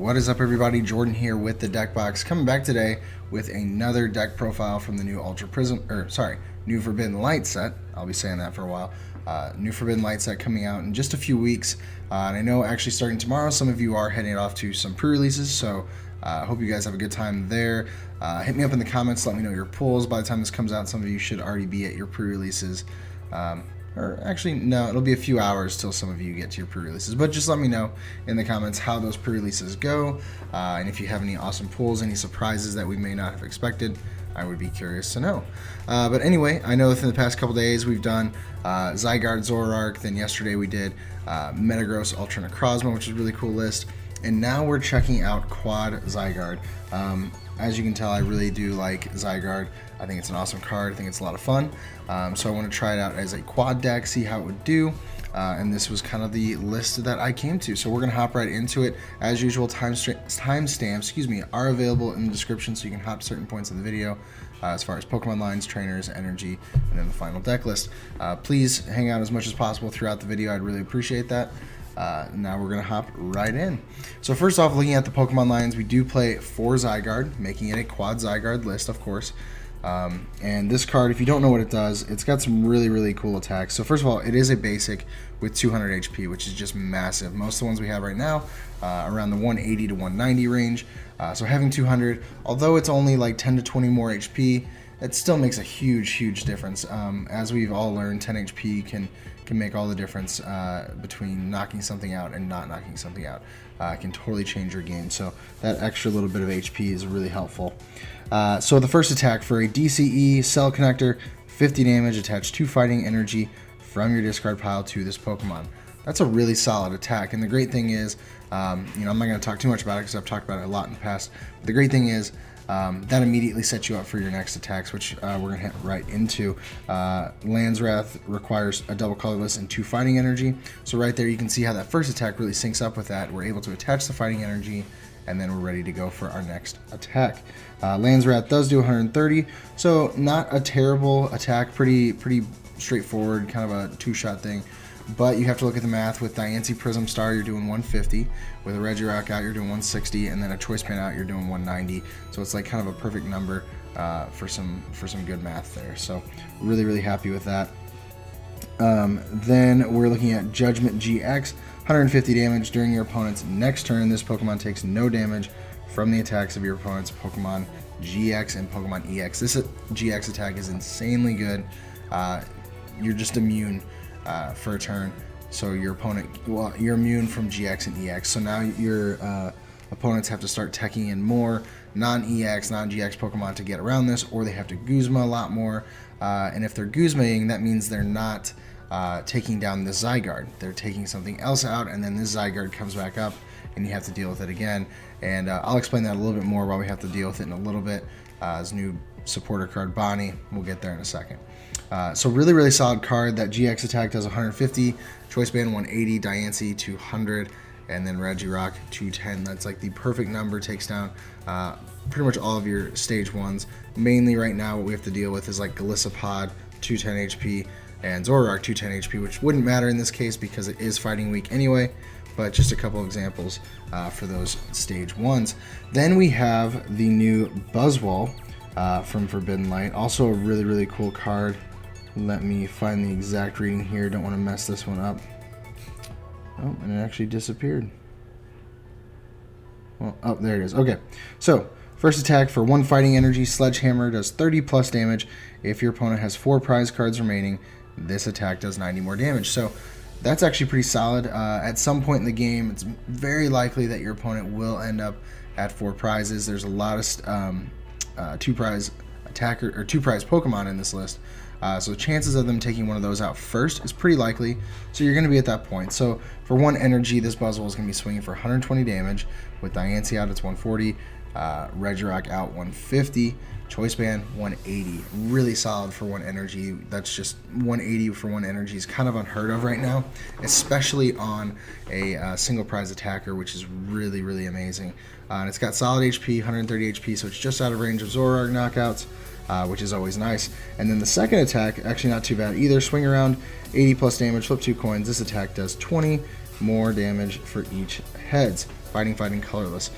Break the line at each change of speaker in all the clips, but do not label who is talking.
What is up, everybody? Jordan here with the deck box, coming back today with another deck profile from the new new Forbidden Light set. I'll be saying that for a while. New Forbidden Light set coming out in just a few weeks, and I know actually starting tomorrow, some of you are heading off to some pre-releases, so I hope you guys have a good time there. Hit me up in the comments, let me know your pulls. By the time this comes out, some of you should already be at your pre-releases. Or actually, no, it'll be a few hours till some of you get to your pre-releases. But just let me know in the comments how those pre-releases go, and if you have any awesome pulls, any surprises that we may not have expected. I would be curious to know. But anyway, I know within the past couple days we've done Zygarde, Zoroark, then yesterday we did Metagross, Ultra Necrozma, which is a really cool list. And now we're checking out Quad Zygarde. As you can tell, I really do like Zygarde. I think it's an awesome card. I think it's a lot of fun. So I want to try it out as a quad deck, see how it would do. And this was kind of the list that I came to. So we're going to hop right into it. As usual, timestamps are available in the description, so you can hop to certain points of the video as far as Pokemon Lines, Trainers, Energy, and then the final deck list. Please hang out as much as possible throughout the video. I'd really appreciate that. Now we're going to hop right in. So first off, looking at the Pokemon Lines, we do play 4 Zygarde, making it a quad Zygarde list, of course. And this card, if you don't know what it does, it's got some really cool attacks. So first of all, it is a basic with 200 HP, which is just massive. Most of the ones we have right now around the 180 to 190 range. So having 200, although it's only like 10 to 20 more HP, it still makes a huge difference. As we've all learned, 10 HP can make all the difference between knocking something out and not knocking something out. It can totally change your game, so that extra little bit of HP is really helpful. So the first attack for a DCE Cell Connector, 50 damage, attach 2 fighting energy from your discard pile to this Pokemon. That's a really solid attack, and the great thing is, I'm not going to talk too much about it because I've talked about it a lot in the past. But the great thing is, that immediately sets you up for your next attacks, which we're going to hit right into. Land's Wrath requires a double colorless and 2 fighting energy. So right there you can see how that first attack really syncs up with that. We're able to attach the fighting energy, and then we're ready to go for our next attack. Land's Wrath does do 130, so not a terrible attack, pretty straightforward, kind of a 2-shot thing. But you have to look at the math. With Diancie Prism Star, you're doing 150. With a Regirock out, you're doing 160, and then a Choice Band out, you're doing 190. So it's like kind of a perfect number for some good math there. So really happy with that. Then we're looking at Judgment GX, 150 damage during your opponent's next turn. This Pokemon takes no damage from the attacks of your opponent's Pokemon GX and Pokemon EX. This GX attack is insanely good. You're just immune for a turn, so your opponent, well, you're immune from GX and EX, so now your opponents have to start teching in more non-EX, non-GX Pokemon to get around this, or they have to Guzma a lot more, and if they're Guzmaing, that means they're not taking down the Zygarde. They're taking something else out, and then this Zygarde comes back up, and you have to deal with it again, and I'll explain that a little bit more while we have to deal with it in a little bit. As new supporter card Bonnie, we'll get there in a second. So really solid card. That GX attack does 150, Choice Band 180, Diancie 200, and then Regirock 210. That's like the perfect number. Takes down pretty much all of your stage 1s. Mainly right now what we have to deal with is like Golisopod 210 HP and Zoroark 210 HP, which wouldn't matter in this case because it is fighting weak anyway, but just a couple examples for those stage 1s. Then we have the new Buzzwole from Forbidden Light. Also a really cool card. Let me find the exact reading here. Don't want to mess this one up. Oh, and it actually disappeared. Well, oh, there it is. Okay, so first attack for 1 fighting energy, Sledgehammer, does 30 plus damage. If your opponent has 4 prize cards remaining, this attack does 90 more damage. So that's actually pretty solid. At some point in the game, it's very likely that your opponent will end up at 4 prizes. There's a lot of 2 prize attacker or 2 prize Pokemon in this list. So the chances of them taking one of those out first is pretty likely, so you're going to be at that point. So for 1 energy, this Buzzwole is going to be swinging for 120 damage. With Diancie out, it's 140, Regirock out 150, Choice Band 180. Really solid for 1 energy. That's just 180 for 1 energy is kind of unheard of right now, especially on a single prize attacker, which is really amazing. And it's got solid HP, 130 HP, so it's just out of range of Zoroark knockouts. Which is always nice. And then the second attack, actually not too bad either. Swing around, 80 plus damage, flip 2 coins. This attack does 20 more damage for each heads. Fighting, colorless.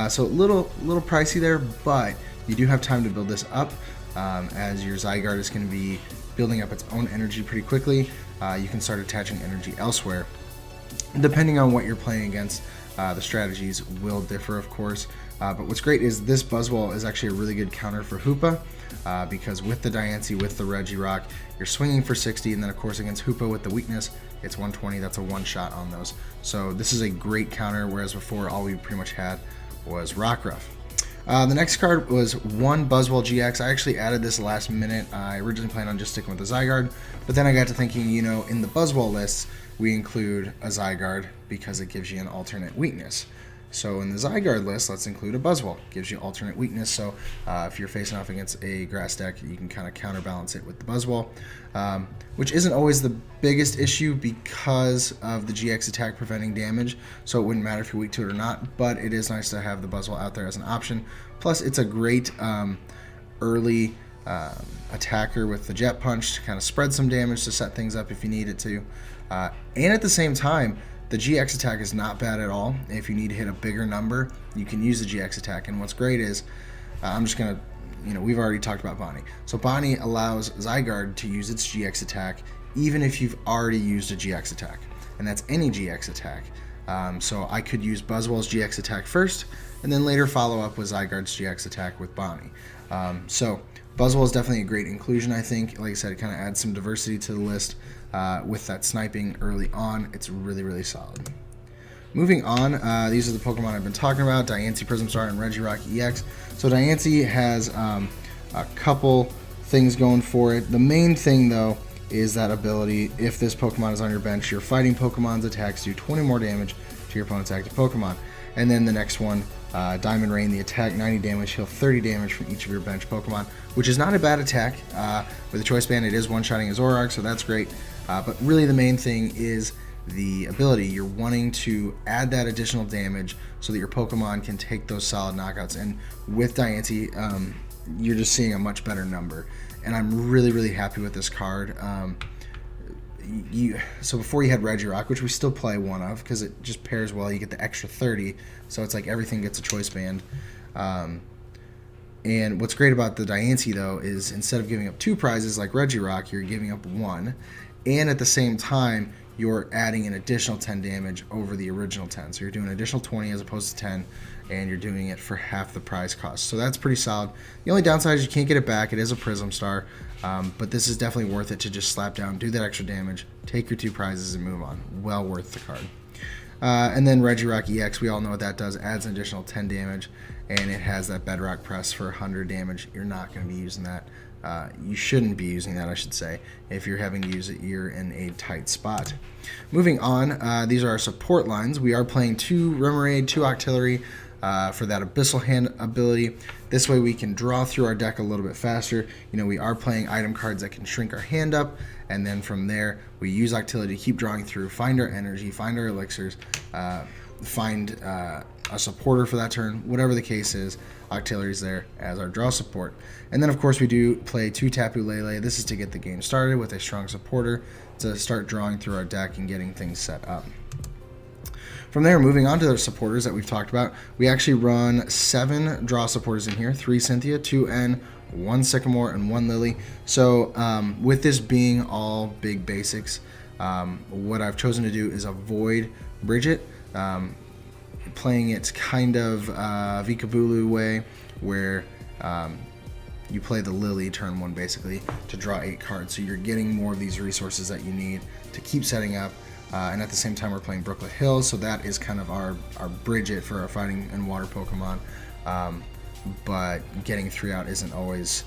So a little pricey there, but you do have time to build this up, as your Zygarde is going to be building up its own energy pretty quickly. You can start attaching energy elsewhere. Depending on what you're playing against, the strategies will differ, of course. But what's great is this Buzzwole is actually a really good counter for Hoopa, because with the Diancie, with the Regirock, you're swinging for 60, and then of course against Hoopa with the weakness, it's 120. That's a one-shot on those. So this is a great counter, whereas before all we pretty much had was Rockruff. The next card was one Buzzwole GX. I actually added this last minute. I originally planned on just sticking with the Zygarde, but then I got to thinking, you know, in the Buzzwole lists, we include a Zygarde because it gives you an alternate weakness. So in the Zygarde list, let's include a Buzzwole. Gives you alternate weakness, so if you're facing off against a grass deck, you can kind of counterbalance it with the Buzzwole, which isn't always the biggest issue because of the GX attack preventing damage, so it wouldn't matter if you're weak to it or not, but it is nice to have the Buzzwole out there as an option. Plus, it's a great early attacker with the Jet Punch to kind of spread some damage to set things up if you need it to. And at the same time, the GX attack is not bad at all. If you need to hit a bigger number, you can use the GX attack. And what's great is, I'm just going to, you know, we've already talked about Bonnie. So Bonnie allows Zygarde to use its GX attack even if you've already used a GX attack. And that's any GX attack. So I could use Buzzwole's GX attack first, and then later follow up with Zygarde's GX attack with Bonnie. So Buzzwole is definitely a great inclusion, I think. Like I said, it kind of adds some diversity to the list. With that sniping early on, it's really, really solid. Moving on, these are the Pokemon I've been talking about, Diancie, Prism Star, and Regirock EX. So Diancie has a couple things going for it. The main thing, though, is that ability. If this Pokemon is on your bench, your fighting Pokemon's attacks do 20 more damage to your opponent's active Pokemon. And then the next one, Diamond Rain, the attack 90 damage, heal 30 damage from each of your bench Pokemon, which is not a bad attack. With the Choice Band, it is one-shotting a Zoroark, so that's great. But really the main thing is the ability. You're wanting to add that additional damage so that your Pokemon can take those solid knockouts. And with Diancie, you're just seeing a much better number. And I'm really, really happy with this card. So before you had Regirock, which we still play one of because it just pairs well, you get the extra 30, so it's like everything gets a Choice Band. And what's great about the Diancie, though, is instead of giving up 2 prizes like Regirock, you're giving up 1, and at the same time you're adding an additional 10 damage over the original 10, so you're doing an additional 20 as opposed to 10, and you're doing it for half the prize cost, so that's pretty solid. The only downside is you can't get it back. It is a Prism Star, but this is definitely worth it to just slap down, do that extra damage, take your 2 prizes, and move on. Well worth the card. And then Regirock EX, we all know what that does, adds an additional 10 damage, and it has that Bedrock Press for 100 damage. You're not going to be using that. You shouldn't be using that, I should say. If you're having to use it, you're in a tight spot. Moving on, these are our support lines. We are playing 2 Remoraid, 2 Octillery for that Abyssal Hand ability. This way we can draw through our deck a little bit faster. You know, we are playing item cards that can shrink our hand up, and then from there we use Octillery to keep drawing through, find our energy, find our elixirs, find a supporter for that turn. Whatever the case is, Octillery's there as our draw support. And then of course we do play 2 Tapu Lele. This is to get the game started with a strong supporter to start drawing through our deck and getting things set up. From there, moving on to the supporters that we've talked about, we actually run 7 draw supporters in here, 3 Cynthia, 2 N, 1 Sycamore, and 1 Lily. So with this being all big basics, what I've chosen to do is avoid Bridget, playing it kind of Vikabulu way, where you play the Lily turn 1 basically to draw 8 cards, so you're getting more of these resources that you need to keep setting up. And at the same time we're playing Brooklet Hills, so that is kind of our Bridget for our fighting and water Pokemon. But getting 3 out isn't always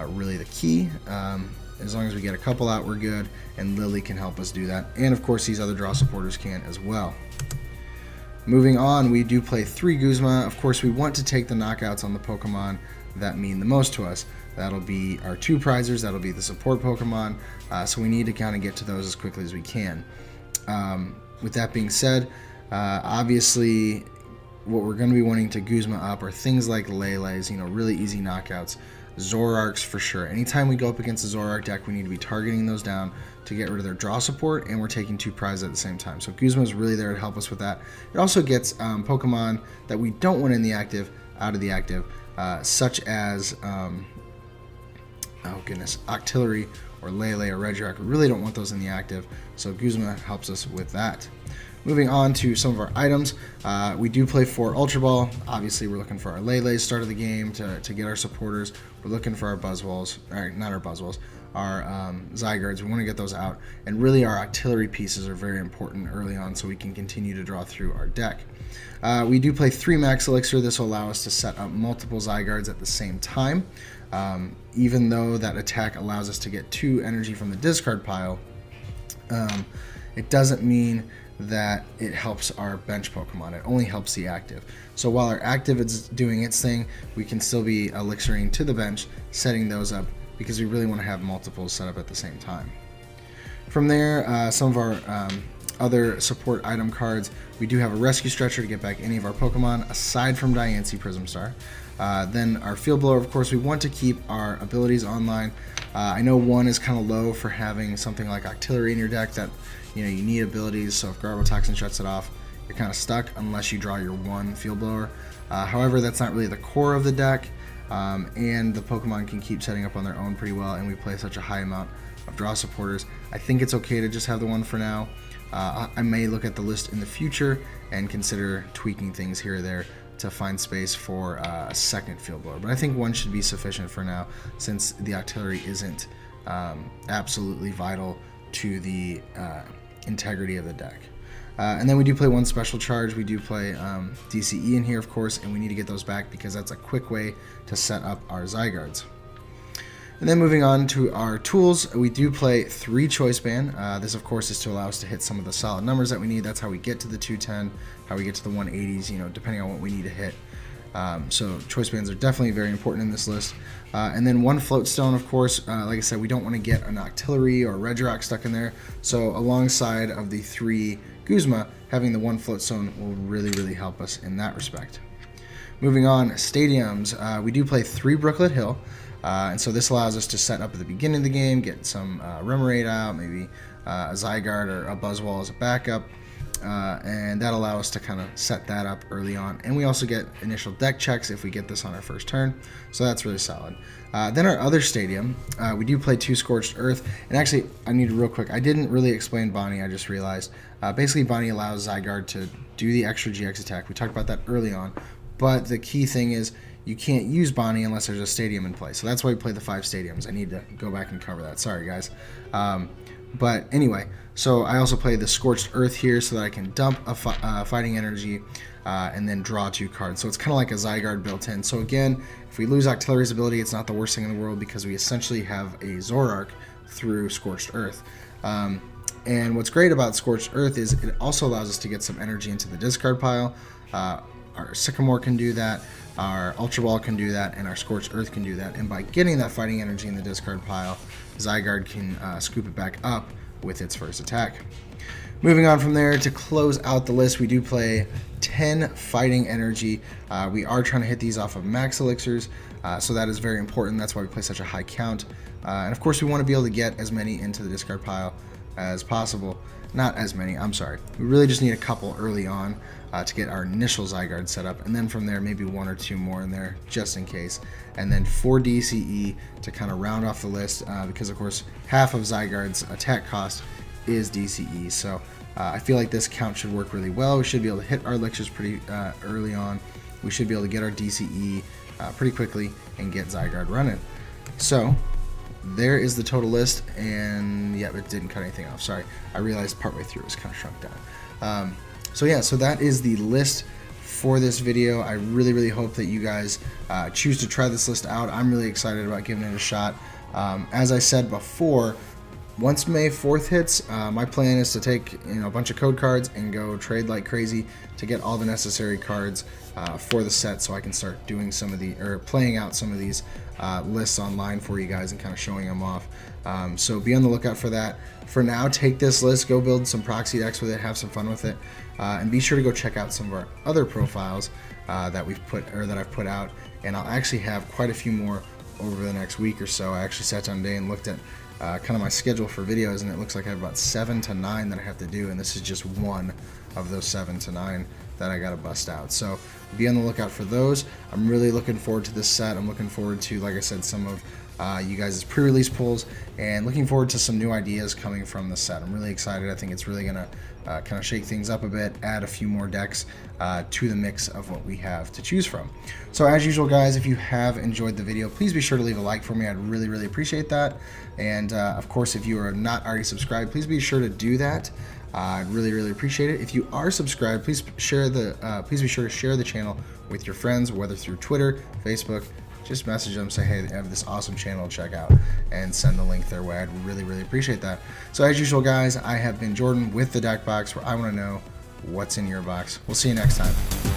really the key. As long as we get a couple out, we're good, and Lily can help us do that. And of course these other draw supporters can as well. Moving on, we do play 3 Guzma. Of course, we want to take the knockouts on the Pokemon that mean the most to us. That'll be our 2 prizers, that'll be the support Pokemon, so we need to kind of get to those as quickly as we can. With that being said, obviously what we're going to be wanting to Guzma up are things like Lele's, you know, really easy knockouts. Zoroarks for sure. Anytime we go up against a Zoroark deck, we need to be targeting those down to get rid of their draw support, and we're taking 2 prizes at the same time. So Guzma is really there to help us with that. It also gets Pokemon that we don't want in the active out of the active, such as Octillery or Lele or Regirock. We really don't want those in the active, so Guzma helps us with that. Moving on to some of our items, we do play 4 Ultra Ball. Obviously, we're looking for our Lele start of the game to get our supporters. We're looking for our Buzzwoles, or not our Buzzwoles, our Zygardes. We want to get those out, and really our Octillery pieces are very important early on so we can continue to draw through our deck. We do play 3 Max Elixir. This will allow us to set up multiple Zygardes at the same time. Even though that attack allows us to get 2 energy from the discard pile, it doesn't mean that it helps our bench Pokemon. It only helps the active. So while our active is doing its thing, we can still be elixiring to the bench, setting those up, because we really want to have multiples set up at the same time. From there, some of our other support item cards, we do have a Rescue Stretcher to get back any of our Pokemon, aside from Diancie Prism Star. Then our Field Blower, of course, we want to keep our abilities online. I know 1 is kind of low for having something like Octillery in your deck that you need abilities, so if Garbotoxin shuts it off, you're kind of stuck unless you draw your 1 Field Blower. However, that's not really the core of the deck, and the Pokemon can keep setting up on their own pretty well, and we play such a high amount of draw supporters. I think it's okay to just have the 1 for now. I may look at the list in the future and consider tweaking things here or there to find space for a second Field Blower, but I think 1 should be sufficient for now, since the Octillery isn't absolutely vital to the integrity of the deck. And then we do play 1 Special Charge. We do play DCE in here, of course, and we need to get those back because that's a quick way to set up our Zygardes. And then moving on to our tools, we do play 3 Choice Band. This, of course, is to allow us to hit some of the solid numbers that we need. That's how we get to the 210, how we get to the 180s, depending on what we need to hit. So Choice Bands are definitely very important in this list. And then 1 Float Stone, of course. Like I said, we don't want to get an Octillery or a Regirock stuck in there. So alongside of the 3 Guzma, having the 1 Float Stone will really, really help us in that respect. Moving on, stadiums. We do play 3 Brooklet Hill. And so this allows us to set up at the beginning of the game, get some Remoraid out, maybe a Zygarde or a Buzzwole as a backup, and that'll allow us to kind of set that up early on. And we also get initial deck checks if we get this on our first turn, so that's really solid. Then our other stadium, we do play 2 Scorched Earth, and actually, I need to real quick, I didn't really explain Bonnie, I just realized. Basically, Bonnie allows Zygarde to do the extra GX attack. We talked about that early on, but the key thing is, you can't use Bonnie unless there's a stadium in play. So that's why we play the 5 stadiums. I need to go back and cover that. Sorry, guys. But anyway, so I also play the Scorched Earth here so that I can dump a Fighting Energy and then draw 2 cards. So it's kind of like a Zygarde built in. So again, if we lose Octillery's ability, it's not the worst thing in the world because we essentially have a Zoroark through Scorched Earth. And what's great about Scorched Earth is it also allows us to get some energy into the discard pile. Our Sycamore can do that, our Ultra Ball can do that, and our Scorched Earth can do that. And by getting that fighting energy in the discard pile, Zygarde can scoop it back up with its first attack. Moving on from there, to close out the list, we do play 10 fighting energy. We are trying to hit these off of max elixirs, so that is very important. That's why we play such a high count. And of course, we want to be able to get as many into the discard pile as possible. Not as many, I'm sorry. We really just need a couple early on to get our initial Zygarde set up, and then from there maybe 1 or 2 more in there just in case. And then 4 DCE to kind of round off the list because of course half of Zygarde's attack cost is DCE. So I feel like this count should work really well. We should be able to hit our elixirs pretty early on. We should be able to get our DCE pretty quickly and get Zygarde running. So there is the total list, and yeah, it didn't cut anything off. Sorry, I realized partway through it was kind of shrunk down. So yeah, so that is the list for this video. I really, really hope that you guys choose to try this list out. I'm really excited about giving it a shot. As I said before, once May 4th hits, my plan is to take a bunch of code cards and go trade like crazy to get all the necessary cards for the set, so I can start doing some of the playing out some of these lists online for you guys and kind of showing them off. So be on the lookout for that. For now, take this list, go build some proxy decks with it, have some fun with it, and be sure to go check out some of our other profiles that I've put out, and I'll actually have quite a few more over the next week or so. I actually sat down today and looked at kind of my schedule for videos, and it looks like I have about 7 to 9 that I have to do, and this is just one of those 7 to 9 that I gotta bust out. So be on the lookout for those. I'm really looking forward to this set. I'm looking forward to, like I said, some of you guys' pre-release pulls, and looking forward to some new ideas coming from the set. I'm really excited. I think it's really gonna kind of shake things up a bit, add a few more decks to the mix of what we have to choose from. So as usual, guys, if you have enjoyed the video, please be sure to leave a like for me. I'd really appreciate that. And of course, if you are not already subscribed, please be sure to do that. I'd really appreciate it. If you are subscribed, please be sure to share the channel with your friends, whether through Twitter, Facebook. Just message them, say, hey, they have this awesome channel to check out, and send the link their way. I'd really appreciate that. So as usual, guys, I have been Jordan with the Deck Box, where I want to know what's in your box. We'll see you next time.